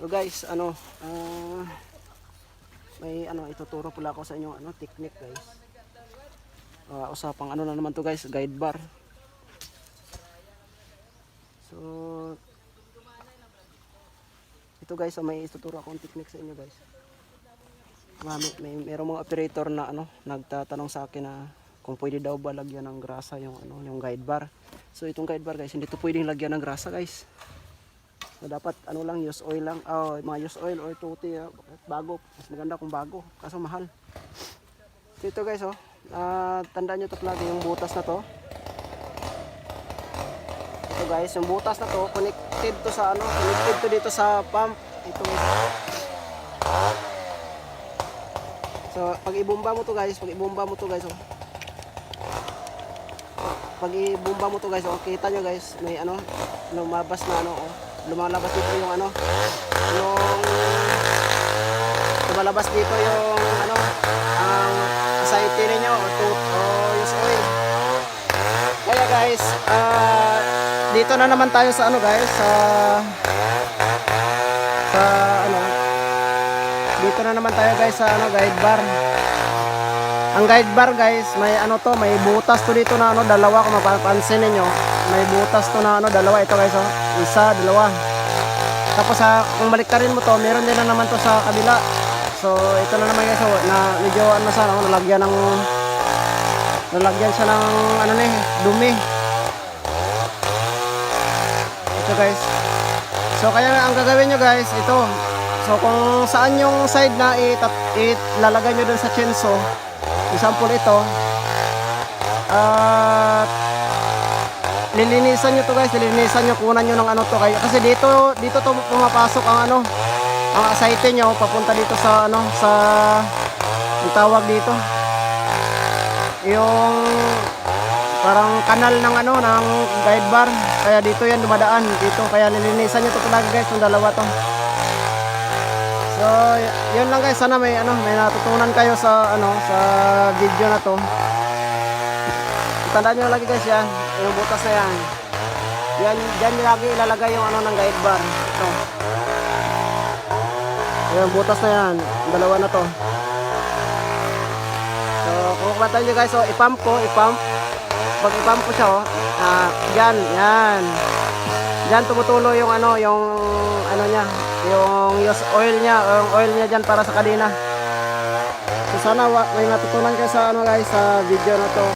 So guys, may ituturo pala ako sa inyo technique guys. Usapang na naman to guys, guide bar. So ito guys, may ituturo akong technique sa inyo guys. Merong mga operator na nagtatanong sa akin na kung pwede daw ba lagyan ng grasa yung guide bar. So itong guide bar guys, hindi to pwedeng lagyan ng grasa guys. So dapat lang, use oil lang. Mga use oil or tuti, bago. Mas maganda kung bago, kaso mahal. So ito guys, tandaan nyo to lagi yung butas na to. Ito guys, yung butas na to connected to sa connected to dito sa pump. Ito guys. So pag ibumba mo to guys, Pag ibumba mo to guys, kita nyo guys, may lumabas na lumalabas dito yung lumalabas dito yung ang asayti ninyo o use oil. Kaya guys, dito na naman tayo sa guys, dito na naman tayo guys sa guide bar. Ang guide bar guys, may may butas to dito na dalawa, kung mapapansin niyo. May butas to na dalawa ito guys, isa, dalawa. Tapos kung baliktarin mo to, meron din na naman to sa kabila. So ito na naman guys, na medyo nalagyan siya ng dumi. Ito guys. So kaya ang gagawin nyo guys, ito. So kung saan yung side na ilalagay nyo dun sa chenso, example ito, lilinisan nyo to guys, kunan nyo ng to kayo, kasi dito to pumapasok ang asaite nyo papunta dito sa yung tawag dito, yung parang kanal ng ng guide bar, kaya dito yan dumadaan dito, kaya lilinisan nyo to talaga guys, yung dalawa to. So yun lang guys, sana may natutunan kayo sa sa video na to. Tandaan nyo lagi guys, yan yung butas na yan dyan lagi ilalagay yung ng guide bar. Ito yung butas na yan, dalawa na to. So kung kumatan nyo guys, ipump pag ipump ko siya, dyan tumutulo yung niya, yung use oil niya dyan para sa kadena. So sana may matutunan kayo sa guys, sa video na to.